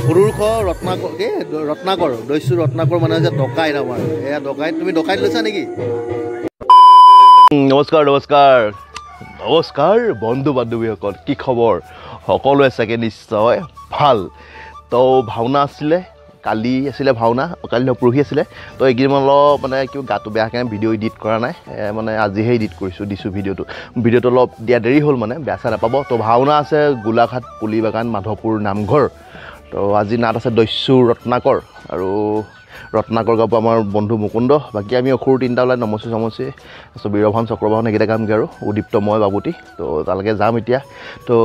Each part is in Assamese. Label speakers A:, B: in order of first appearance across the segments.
A: সৰুৰখ ৰত্নাকৰ দৈছো ৰত্নাকৰ মানে যে ডকাইত আমাৰ এয়া ডকাইত তুমি ডকাইত লৈছা নেকি নমস্কাৰ নমস্কাৰ নমস্কাৰ বন্ধু বান্ধৱীসকল কি খবৰ সকলোৱে চাগে নিশ্চয় ভাল তো ভাওনা আছিলে কালি আছিলে ভাওনা কালি পৰহি আছিলে তো এইকেইদিন অলপ মানে কিবা গাটো বেয়া কাৰণে ভিডিঅ' এডিট কৰা নাই মানে আজিহে এডিট দিছোঁ ভিডিঅ'টো অলপ দিয়া দেৰি হ'ল মানে বেয়া চেয়া নাপাব তো ভাওনা আছে গোলাঘাট পুলিবাগান মাধৱপুৰ নামঘৰ তো আজি নাট আছে দস্যু ৰত্নাকৰ আৰু ৰত্নাকৰ গাব আমাৰ বন্ধু মুকুন্দ বাকী আমি অসুৰ তিনিটা ওলাই নমচি চমচি বীৰভান চক্ৰবাহন এইকেইটা গামগৈ আৰু উদীপ্ত মই বাবুতি তো তালৈকে যাম এতিয়া তো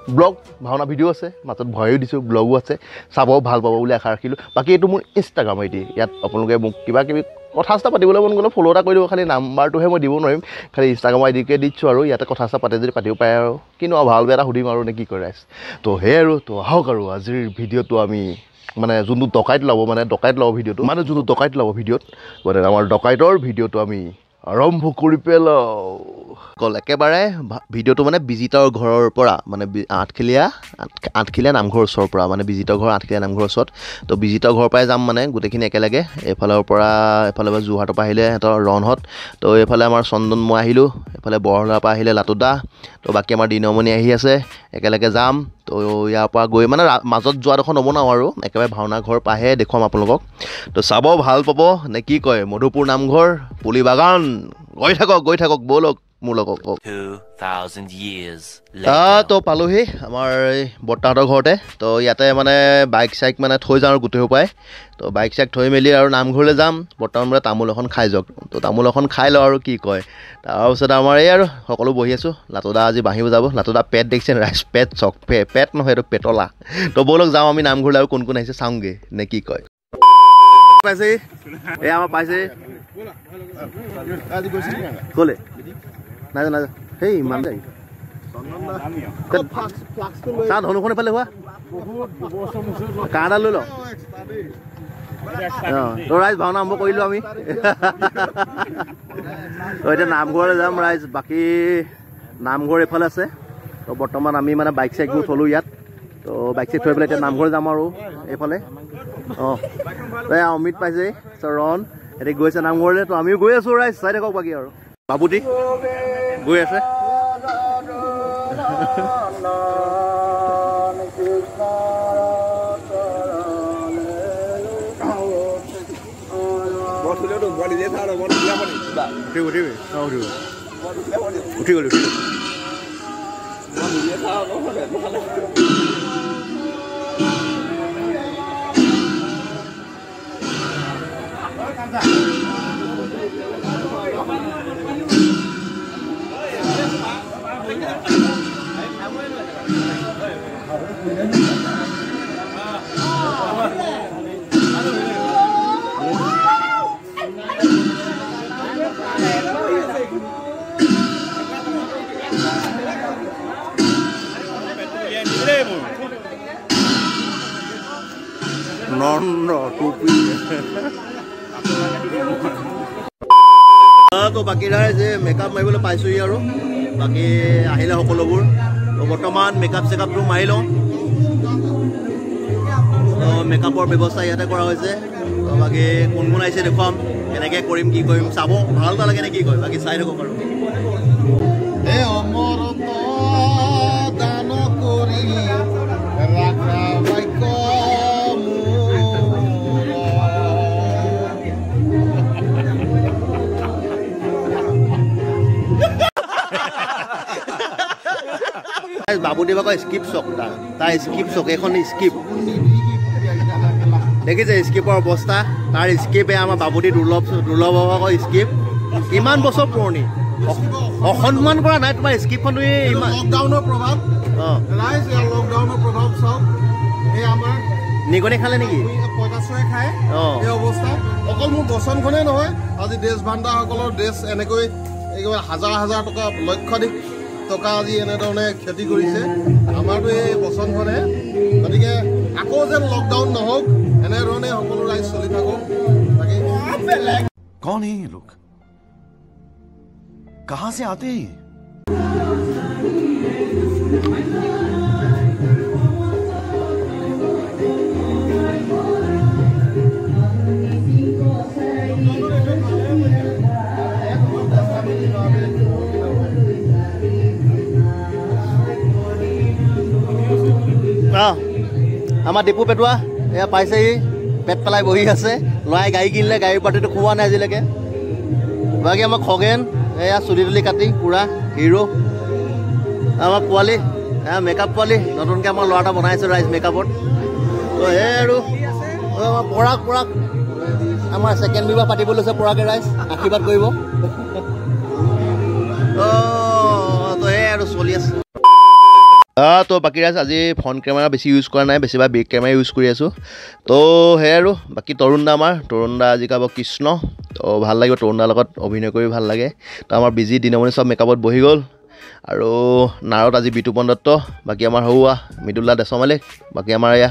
A: ব্লগ ভাওনা ভিডিঅ' আছে মাজত ভয়ো দিছোঁ ব্লগো আছে চাব ভাল পাব বুলি আশা ৰাখিলোঁ বাকী এইটো মোৰ ইনষ্টাগ্ৰাম আইডি ইয়াত আপোনালোকে মোক কিবা কিবি কথা চথা পাতিবলৈ মন গ'লে ফ'ল' এটা কৰি দিব খালি নাম্বাৰটোহে মই দিব নোৱাৰিম খালি ইনষ্টাগ্ৰাম আইডিকে দিছোঁ আৰু ইয়াতে কথা চথা পাতে যদি পাতিব পাৰে আৰু কিন্তু ভাল বেয়া এটা সুধিম আৰু নে কি কৰে তো সেয়ে আৰু তো আহক আৰু আজিৰ ভিডিঅ'টো আমি মানে যোনটো ডকাইত ল'ব ভিডিঅ'টো মানে যোনটো ডকাইত ল'ব ভিডিঅ'ত মানে আমাৰ ডকাইতৰ ভিডিঅ'টো আমি আৰম্ভ কৰি পেলাওঁ কল একেবাৰে ভিডিঅ'টো মানে বিজিতৰ ঘৰৰ পৰা মানে আঠখেলীয়া নামঘৰৰ ওচৰৰ পৰা মানে বিজিতৰ ঘৰ আঠখেলীয়া নামঘৰৰ ওচৰত তো বিজিতৰ ঘৰৰ পৰাই যাম মানে গোটেইখিনি একেলগে এইফালৰ পৰা এফালে যোৰহাটৰ পৰা আহিলে সিহঁতৰ ৰণহঁত তো এইফালে আমাৰ চন্দন মই আহিলোঁ এইফালে বৰহলাৰ পৰা আহিলে লাটুদা তো বাকী আমাৰ দিনমণি আহি আছে একেলগে যাম তো ইয়াৰ পৰা গৈ মানে মাজত যোৱাডোখৰ নবনাওঁ আৰু একেবাৰে ভাওনা ঘৰ পাহে দেখুৱাম আপোনালোকক তো চাব ভাল পাব নে কি কয় মধুপুৰ নামঘৰ পুলিবাগান গৈ থাকক ব'লক মোৰ লগত
B: 2000 years later
A: তো পালোহি আমাৰ বৰ্তাহঁতৰ ঘৰতে তো ইয়াতে মানে বাইক চাইক মানে থৈ যাওঁ আৰু গোটেই সোপাই তো বাইক চাইক থৈ মেলি আৰু নামঘৰলৈ যাম বৰ্তমান মানে তামোল এখন খাই যাওক তো তামোল এখন খাই লওঁ আৰু কি কয় তাৰপিছত আমাৰ এই আৰু সকলো বহি আছোঁ লাটুদা আজি বাঁহী বজাব লাটুদা পেট দেখিছে ৰাইজ পেট চক পেট নহয় এইটো পেটলা তো ব'লক যাওঁ আমি নামঘৰলৈ আৰু কোন কোন আহিছে চাওঁগৈ নে কি কয় পাইছে এই আমাৰ পাইছে ক'লে নাজা সেই ইমান দেই তাৰ ধনুখন এফালে হোৱা কাঁড়ডাল লৈ ল তো ৰাইজ ভাওনা আৰম্ভ কৰিলোঁ আমি তো এতিয়া নামঘৰলৈ যাম ৰাইজ বাকী নামঘৰ এইফালে আছে তো বৰ্তমান আমি মানে বাইক চাইকবোৰ থলোঁ ইয়াত তো বাইক চাইক থৈ পেলাই এতিয়া নামঘৰ যাম আৰু এইফালে অমিত পাইছে ৰণ এতিয়া গৈছে নামঘৰলৈ তো আমিও গৈ আছোঁ ৰাইজ চাই থাকক বাকী আৰু বাবুতি গৈ আছে উঠি গ'লো তো বাকী যে মেকআপ মাৰিবলৈ পাইছোঁহি আৰু বাকী আহিলে সকলোবোৰ তো বৰ্তমান মেকআপ চেকআপটো মাৰি লওঁ তো মেকআপৰ ব্যৱস্থা ইয়াতে কৰা হৈছে তো বাকী কোন কোন আহিছে দেখুৱাম কেনেকৈ কৰিম কি কৰিম চাব ভাল নালাগে নে কি কয় বাকী চাই থাকক আৰু বাবুদেৱ আকৌ স্কিপ চক তাৰ স্কিপ চক এখন স্কিপ দেখিছে স্কিপৰ অৱস্থা তাৰ স্কিপে আমাৰ বাবুতি দুৰ্লভ আকৌ স্কিপ কিমান বছৰ পুৰণি অসন্মান কৰা নাই তোমাৰ স্কিপখন তুমি লকডাউনৰ প্ৰভাৱ লকডাউনৰ প্ৰভাৱ চাওক এই আমাৰ নিগনি খালে নেকি পঁইতাচোৰে খায় এই অৱস্থা অকল মোৰ বচনখনেই নহয় আজি দেশ ভাণ্ডাৰসকলৰ দেশ এনেকৈ একেবাৰে হাজাৰ হাজাৰ টকা লক্ষাধিক টকা আজি এনেধৰণে ক্ষতি কৰিছে আমাৰতো এই বচনখনে গতিকে আকৌ যেন লকডাউন নহওক এনেধৰণে সকলো ৰাইজ চলি থাকক তাকে
C: कौन है ये लोग कहां से आते हैं
D: আমাৰ ডিপু পেটুৱা এয়া পাইছেহি পেট পেলাই বহি আছে ল'ৰাই গাড়ী কিনিলে গাড়ীৰ পাৰ্টিটো খোৱা নাই আজিলৈকে বাকী আমাৰ খগেন এয়া চুলি তুলি কাটি পূৰা হিৰো আমাৰ পোৱালি এয়া মেকআপ পোৱালি নতুনকৈ আমাৰ ল'ৰা এটা বনাইছোঁ ৰাইজ মেকআপত তো সেই আৰু আমাৰ পৰাগ আমাৰ ছেকেণ্ড বিবাহ পাতিব লৈছে পৰাগে ৰাইজ আশীৰ্বাদ কৰিব তো সেই আৰু চলি আছে
A: তো বাকী ৰাইজ আজি ফ্ৰণ্ট কেমেৰা বেছি ইউজ কৰা নাই বেছিভাগ বেক কেমেৰা ইউজ কৰি আছোঁ তো সেয়াই আৰু বাকী তৰুণ দা আজি গাব কৃষ্ণ তো ভাল লাগিব তৰুণ দাৰ লগত অভিনয় কৰি ভাল লাগে তো আমাৰ বিজি দিনমণি চব মেকআপত বহি গ'ল আৰু নাৰত আজি বিতুপন দত্ত বাকী আমাৰ হৌৱা মৃদুলা দেশমালিক বাকী আমাৰ এয়া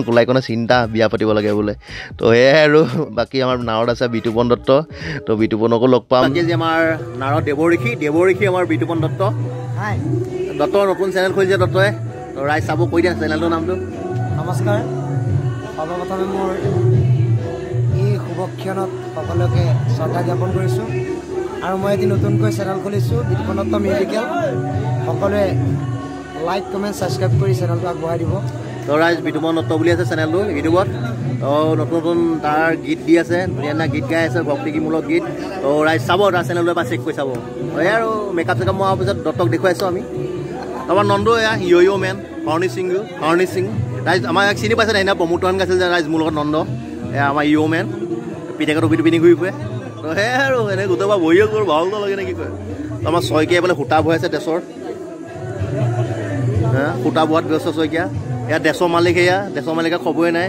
A: কোলাইকনে চিন্তা বিয়া পাতিব লাগে বোলে তো সেয়াই আৰু বাকী আমাৰ নাৰত আছে বিতুপন দত্ত তো বিতুপনকো লগ পাম
D: বাকী আজি আমাৰ নাৰত দেৱঋষি আমাৰ বিতুপন দত্ত দত্তৰ নতুন চেনেল খুলিছে দত্তই তো ৰাইজ চাব কৈ দিয়া চেনেলটোৰ নামটো
E: নমস্কাৰ সৰ্বপ্ৰথমে মোৰ এই শুভক্ষণত সকলোকে শ্ৰদ্ধা জ্ঞাপন কৰিছোঁ আৰু মই এটি নতুনকৈ চেনেল খুলিছোঁ বিতুপন দত্ত মিউজিকেল সকলোৱে লাইক কমেণ্ট ছাবস্ক্ৰাইব কৰি চেনেলটো আগবঢ়াই দিব
D: তো ৰাইজ বিতুপন দত্ত বুলি আছে চেনেলটো ইউটিউবত তো নতুন তাৰ গীত দি আছে ধুনীয়া গীত গাই আছে ভক্তিমূলক গীত তো ৰাইজ চাব তাৰ চেনেলটো এবাৰ চেক কৰি চাব এই আৰু মেকআপ চেকআপ মৰাৰ পিছত দত্তক দেখুৱাইছোঁ আমি আমাৰ নন্দ এয়া ইয়' মেন হৰ্ণি সিং ৰাইজ আমাৰ ইয়াক চিনি পাইছে সেইদিনা প্ৰমোটন গাইছিল যে ৰাইজ মোৰ লগত নন্দ এয়া আমাৰ ইয়' মেন পিঠেকে টুপি পিন্ধি ঘূৰি ফুৰে তো সেয়াই আৰু এনেকৈ গোটেইবা বহিও কৰোঁ ভাল নালাগে নে কি কয় আমাৰ শইকীয়াই বোলে সূতা বৈ আছে ড্ৰেছৰ সূতা বোৱাত ব্যস্ত শইকীয়া এয়া ড্ৰেছৰ মালিক ড্ৰেছৰ মালিকে খবৰে নাই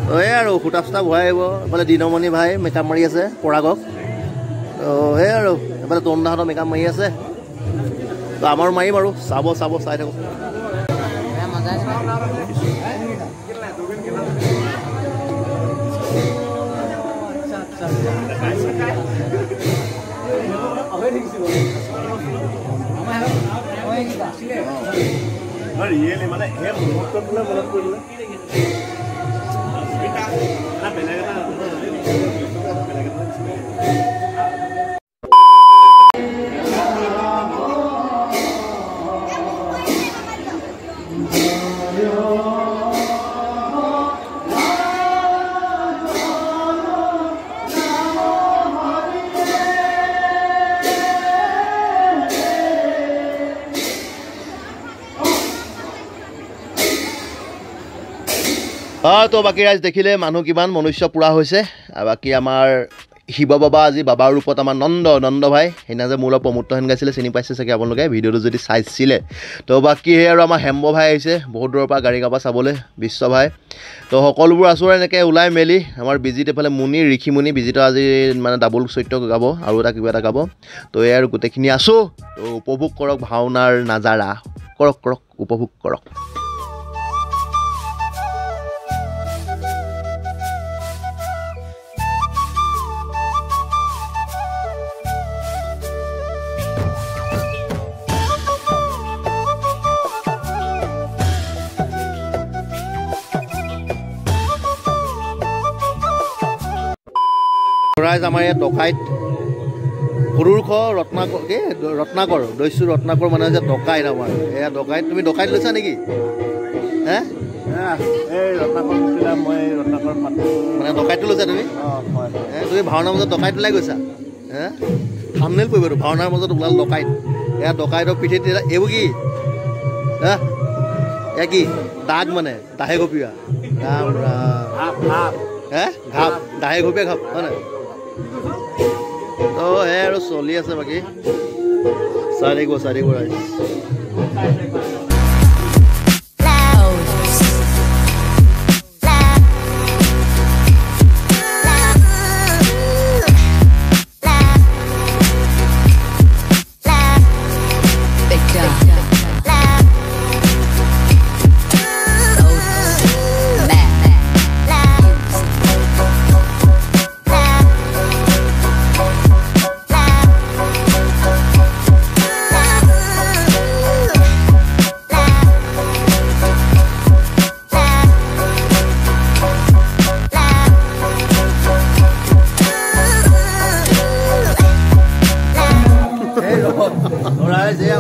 D: তো এই আৰু সূতা চূতা ভৰাই আহিব এইফালে দিনমণি ভাই মেকআপ মাৰি আছে পৰাগক তো সেই আৰু এইফালে তৰুণ দাহঁতৰ মেকআপ মাৰি আছে তো আমাৰো মাৰিম আৰু চাব চাই থাকোঁ
A: তো বাকী ৰাইজ দেখিলে মানুহ কিমান মনুষ্য পুৰা হৈছে বাকী আমাৰ শিৱ বাবা আজি বাবাৰ ৰূপত আমাৰ নন্দ ভাই সেইদিনা যে মোৰ লগত প্ৰমোটন গাইছিলে চিনি পাইছে চাগে আপোনালোকে ভিডিঅ'টো যদি চাইছিলে তো বাকী সেই আৰু আমাৰ হেম্ব ভাই আহিছে বহুত দূৰৰ পৰা গাড়ী গাবা চাবলৈ বিশ্ব ভাই তো সকলোবোৰ আছোঁ এনেকৈ ওলাই মেলি আমাৰ বিজিত এইফালে মুনি ঋষিমুনি বিজিত আজি মানে ডাবল চৰিত্ৰ গাব আৰু এটা কিবা এটা গাব তো এই আৰু গোটেইখিনি আছোঁ তো উপভোগ কৰক ভাওনাৰ নাজাৰা কৰক উপভোগ কৰক
D: ৰাইজ আমাৰ ইয়াত ডকাইত সৰুৰখ ৰত্নাকৰ দস্যু ৰত্নাকৰ মানে যে ডকাইত আমাৰ এয়া ডকাইত তুমি ডকাইত লৈছা নেকি এই ৰত্নাকৰ মই ৰত্নাকৰ মানে ডকাইতটো লৈছা তুমি তুমি ভাওনাৰ মাজত ডকাইত ওলাই গৈছা থামনেল পৰিব এইটো ভাওনাৰ মাজত ওলাল ডকাইত এয়া ডকাইতৰ পিঠিত এইবোৰ কি এয়া কি দাগ মানে দাহে ঘপিওৱা ৰাম ঘাপ দাহে ঘপিয়া ঘাপ হয় নাই তো সেই আৰু চলি আছে বাকী চাই থাকিব ৰাইজ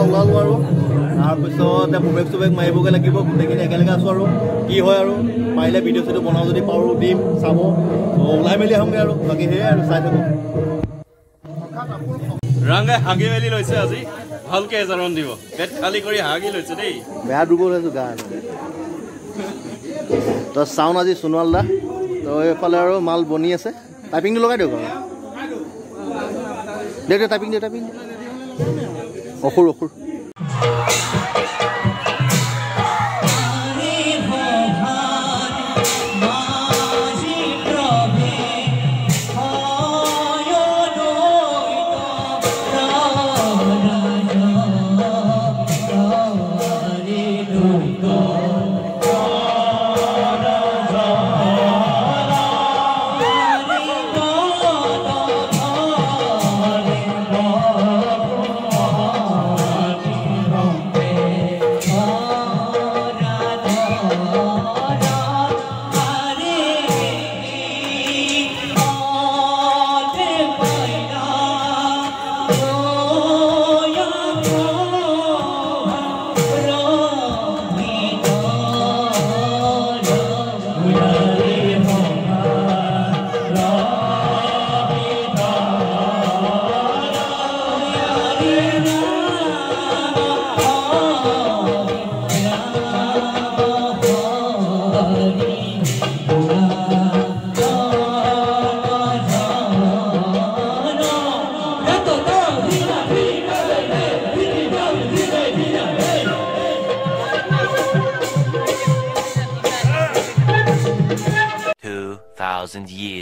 D: ওলালো আৰু তাৰপিছত প্ৰৱেশ চুৱেশ মাৰিবগৈ লাগিব গোটেইখিনি একেলগে আছোঁ আৰু কি হয় আৰু পাৰিলে ভিডিঅ' চিডিঅ' বনাওঁ যদি পাৰোঁ দিম চাব ওলাই মেলি আহোঁগৈ আৰু বাকী সেয়াই আৰু চাই থাকোঁ
F: ৰাঙে হাগি মেলি লৈছে আজি ভালকে এজাৰণ দিব পেট খালী কৰি হাগি লৈছে দেই
D: বেয়া দুৰ্বল হৈছোঁ গা তো চাওঁ আজি সোণোৱাল দা তো এইফালে আৰু মাল বনি আছে টাইপিংটো লগাই দিয়ক আৰু দে টাইপিং অসুৰ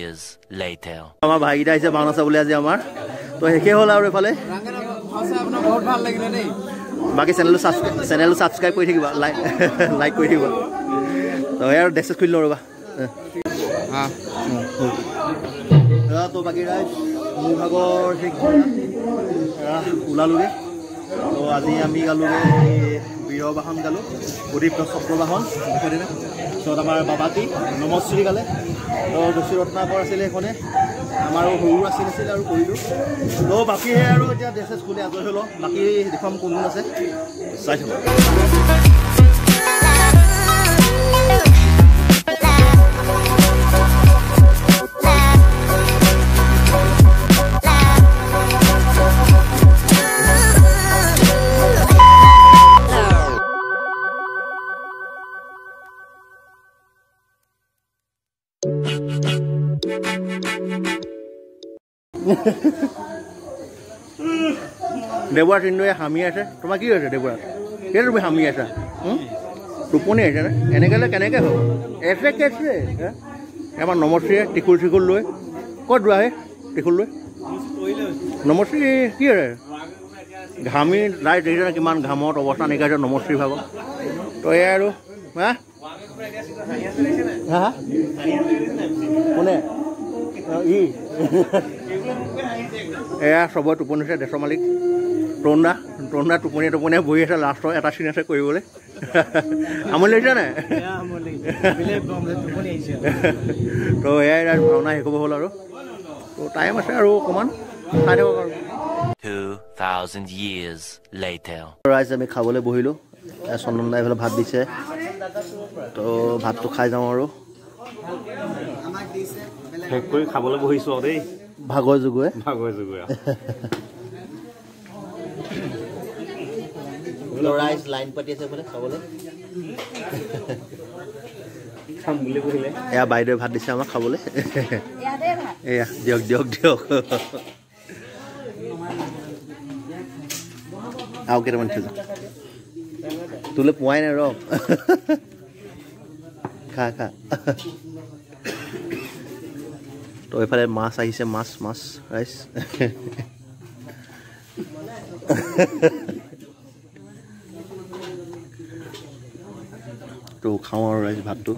B: years later.
D: আমাৰ ভাইকেইটা আহিছে ভাওনা চাবলৈ আজি আমাৰ তো শেষেই হ'ল আৰু এইফালে বাকী চেনেলটো ছাবস্ক্ৰাইব কৰি থাকিবা লাইক কৰি থাকিবা তো এই আৰু ডেক্সেছ খুলি লওঁ ৰ'বা তো বাকী ৰাইজ মোৰ ভাগৰ সেই ওলালোগৈ তো আজি আমি গালোগৈ বীৰবাহন গালোঁ প্ৰদীপ চক্ৰবাহন পিছত আমাৰ বাবাটি নমশ্ৰী গালে তো দচী ৰত্নাকৰ আছিলে সেইখনে আমাৰো সৰু আছিলে আৰু কৰিলোঁ তো বাকী সেই আৰু এতিয়া ড্ৰেছেছ খুলি আজৰি হৈ লওঁ বাকী দেখুৱাম কোন কোন আছে চাই থাকোঁ দেৱৰা তিনিদৰে হামি আছে তোমাৰ কি হৈছে দেৱৰা কেলৈ তুমি হামি আছা টোপনি আহিছে নে এনেকৈ কেনেকৈ হ'ব এছে কেছে আমাৰ নমশ্ৰীয়ে টিকুল চিকুল লৈ ক'ত যোৱা হে টিকুল লৈ নমশ্ৰী কি আছে ঘামি লাই দেখিছে কিমান ঘামত অৱস্থা নাইকিয়া হৈছে নমশ্ৰী ভাগৰ তো এয়া আৰু হা হা কোনে ই এয়া চবৰে টোপনি হৈছে দেশৰ মালিক তৰুণদা টোপনিয়াই বহি আছে লাষ্টৰ এটা চিন আছে কৰিবলৈ আমনি লাগিছে নাই তো এয়াই ভাওনা শেষ হ'ব হ'ল আৰু তো টাইম আছে আৰু অকণমান চাই থাকক আৰু
B: 2000 years later.
D: ৰাইজ আমি খাবলৈ বহিলোঁ চন্দন দাই এইফালে ভাত দিছে তো ভাতটো খাই যাওঁ আৰু
F: শেষ কৰি খাবলৈ বহিছোঁ আৰু দেই
D: ভাগৰ যুগুৱে ৰাইজ লাইন পাতি আছে বোলে খাবলৈ
F: খাম বুলি বহিলে
D: এয়া বাইদেৱে ভাত দিছে আমাক খাবলৈ এয়া দিয়ক আৰু কেইটামান থৈ যাওঁ তোলৈ পোৱাই নাই ৰ খা তো এইফালে মাছ আহিছে মাছ ৰাইজ তো খাওঁ আৰু ৰাইজ ভাতটো